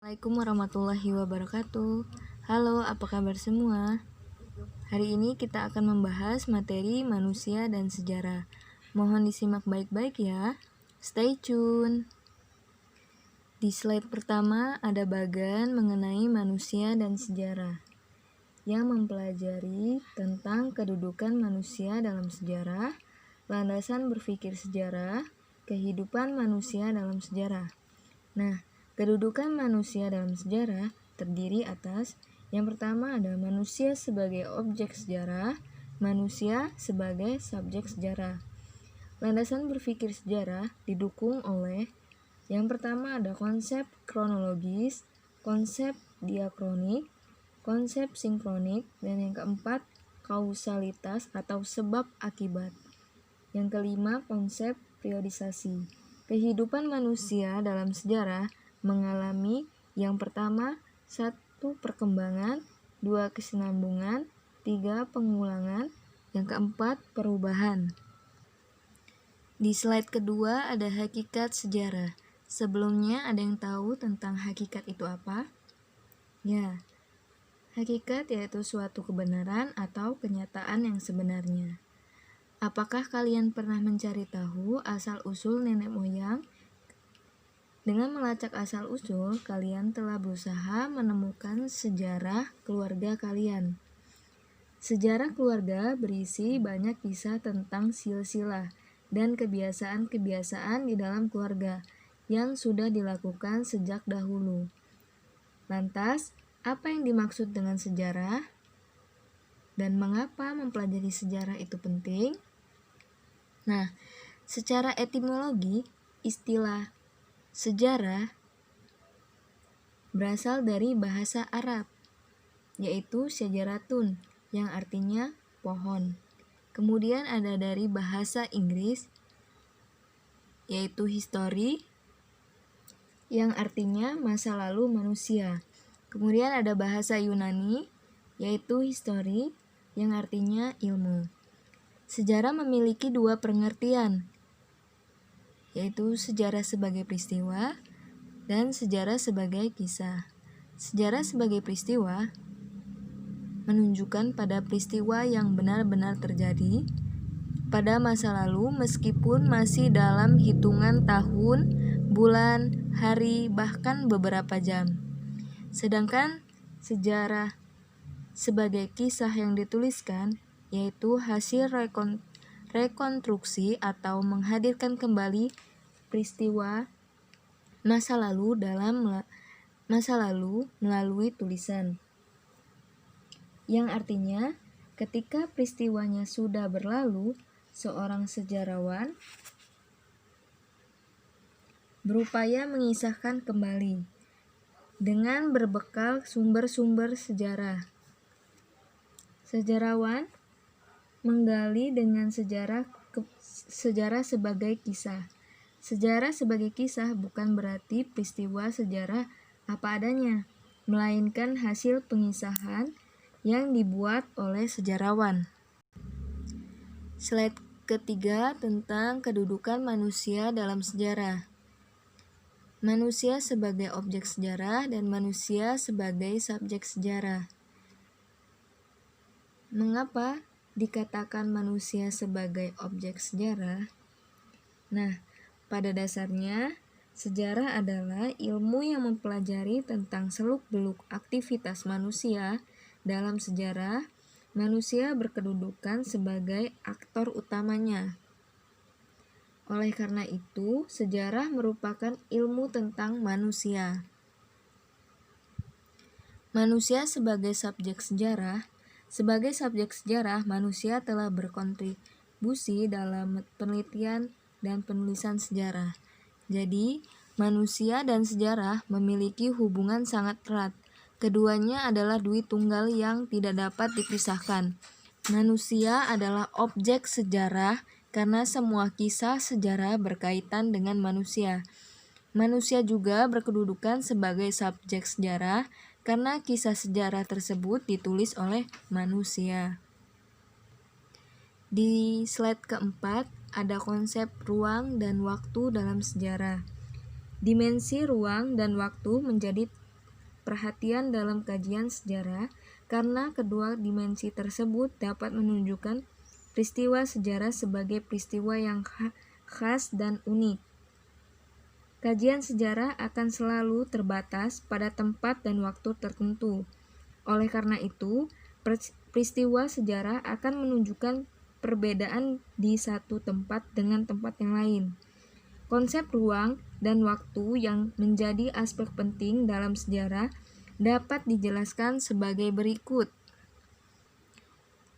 Assalamualaikum warahmatullahi wabarakatuh. Halo, apa kabar semua? Hari ini kita akan membahas materi manusia dan sejarah. Mohon disimak baik-baik ya. Stay tune. Di slide pertama ada bagan mengenai manusia dan sejarah yang mempelajari tentang kedudukan manusia dalam sejarah, landasan berpikir sejarah, kehidupan manusia dalam sejarah. Nah, kedudukan manusia dalam sejarah terdiri atas yang pertama ada manusia sebagai objek sejarah, manusia sebagai subjek sejarah. Landasan berpikir sejarah didukung oleh yang pertama ada konsep kronologis, konsep diakronik, konsep sinkronik, dan yang keempat kausalitas atau sebab akibat. Yang kelima konsep periodisasi. Kehidupan manusia dalam sejarah mengalami yang pertama 1. Perkembangan, 2. Kesinambungan, 3. Pengulangan, yang keempat perubahan. Di slide kedua ada hakikat sejarah. Sebelumnya ada yang tahu tentang hakikat itu apa? Ya, hakikat yaitu suatu kebenaran atau kenyataan yang sebenarnya. Apakah kalian pernah mencari tahu asal-usul nenek moyang? Dengan melacak asal-usul, kalian telah berusaha menemukan sejarah keluarga kalian. Sejarah keluarga berisi banyak kisah tentang silsilah dan kebiasaan-kebiasaan di dalam keluarga yang sudah dilakukan sejak dahulu. Lantas, apa yang dimaksud dengan sejarah? Dan mengapa mempelajari sejarah itu penting? Nah, secara etimologi, istilah sejarah berasal dari bahasa Arab, yaitu syajaratun, yang artinya pohon. Kemudian ada dari bahasa Inggris, yaitu history, yang artinya masa lalu manusia. Kemudian ada bahasa Yunani, yaitu history, yang artinya ilmu. Sejarah memiliki dua pengertian, yaitu sejarah sebagai peristiwa dan sejarah sebagai kisah. Sejarah sebagai peristiwa menunjukkan pada peristiwa yang benar-benar terjadi pada masa lalu meskipun masih dalam hitungan tahun, bulan, hari, bahkan beberapa jam. Sedangkan sejarah sebagai kisah yang dituliskan yaitu hasil rekonstruksi atau menghadirkan kembali peristiwa masa lalu melalui tulisan. Yang artinya, ketika peristiwanya sudah berlalu, seorang sejarawan berupaya mengisahkan kembali dengan berbekal sumber-sumber sejarah. Sejarawan menggali dengan sejarah sebagai kisah. Sejarah sebagai kisah bukan berarti peristiwa sejarah apa adanya, melainkan hasil pengisahan yang dibuat oleh sejarawan. Slide ketiga tentang kedudukan manusia dalam sejarah. Manusia sebagai objek sejarah dan manusia sebagai subjek sejarah. Mengapa dikatakan manusia sebagai objek sejarah? Nah, pada dasarnya sejarah adalah ilmu yang mempelajari tentang seluk-beluk aktivitas manusia. Dalam sejarah, manusia berkedudukan sebagai aktor utamanya. Oleh karena itu, sejarah merupakan ilmu tentang manusia. Manusia sebagai subjek sejarah. Sebagai subjek sejarah, manusia telah berkontribusi dalam penelitian dan penulisan sejarah. Jadi, manusia dan sejarah memiliki hubungan sangat erat. Keduanya adalah dui tunggal yang tidak dapat dipisahkan. Manusia adalah objek sejarah karena semua kisah sejarah berkaitan dengan manusia. Manusia juga berkedudukan sebagai subjek sejarah karena kisah sejarah tersebut ditulis oleh manusia. Di slide keempat ada konsep ruang dan waktu dalam sejarah. Dimensi ruang dan waktu menjadi perhatian dalam kajian sejarah karena kedua dimensi tersebut dapat menunjukkan peristiwa sejarah sebagai peristiwa yang khas dan unik. Kajian sejarah akan selalu terbatas pada tempat dan waktu tertentu. Oleh karena itu, peristiwa sejarah akan menunjukkan perbedaan di satu tempat dengan tempat yang lain. Konsep ruang dan waktu yang menjadi aspek penting dalam sejarah dapat dijelaskan sebagai berikut,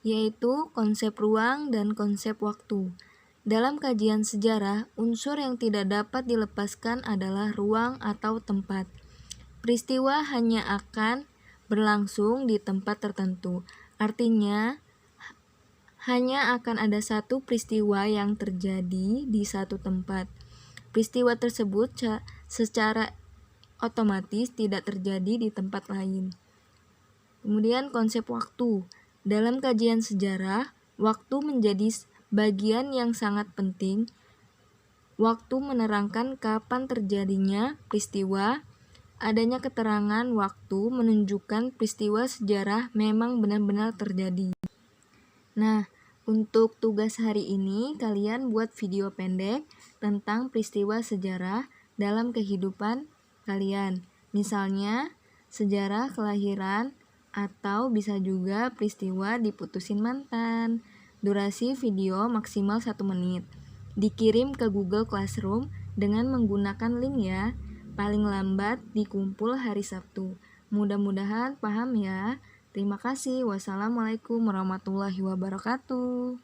yaitu konsep ruang dan konsep waktu. Dalam kajian sejarah, unsur yang tidak dapat dilepaskan adalah ruang atau tempat. Peristiwa hanya akan berlangsung di tempat tertentu. Artinya, hanya akan ada satu peristiwa yang terjadi di satu tempat. Peristiwa tersebut secara otomatis tidak terjadi di tempat lain. Kemudian konsep waktu. Dalam kajian sejarah, waktu menjadi bagian yang sangat penting. Waktu menerangkan kapan terjadinya peristiwa. Adanya keterangan waktu menunjukkan peristiwa sejarah memang benar-benar terjadi. Nah, untuk tugas hari ini kalian buat video pendek tentang peristiwa sejarah dalam kehidupan kalian. Misalnya, sejarah kelahiran atau bisa juga peristiwa diputusin mantan. Durasi video maksimal 1 menit. Dikirim ke Google Classroom dengan menggunakan link ya. Paling lambat dikumpul hari Sabtu. Mudah-mudahan paham ya. Terima kasih. Wassalamualaikum warahmatullahi wabarakatuh.